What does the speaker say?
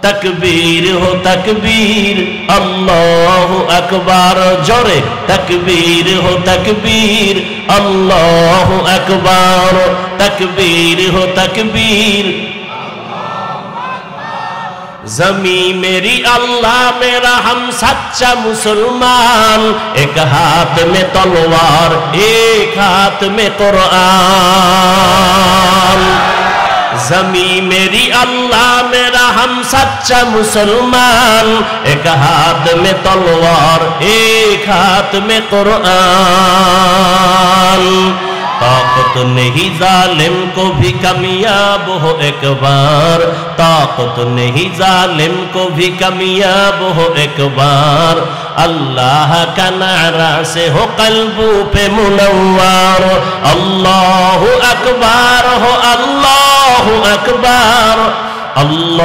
तकबीर हो तकबीर, अल्लाहु अकबर। जोरे तकबीर हो तकबीर, अल्लाहु अकबर। तकबीर हो तकबीर। ज़मी मेरी अल्लाह मेरा हम सच्चा मुसलमान, एक हाथ में तलवार एक हाथ में कुरान। ज़मी मेरी अल्लाह मेरा हम सच्चा मुसलमान, एक हाथ में तलवार एक हाथ में कुरान। ताकत नहीं जालिम को भी कामयाब हो एक बार, ताकत नहीं जालिम को भी कामयाब हो एक बार। अल्लाह का नारा से हो कल्बों पे मुनव्वर, अल्लाहु अकबर हो अल्लाहु अकबर। अल्लाह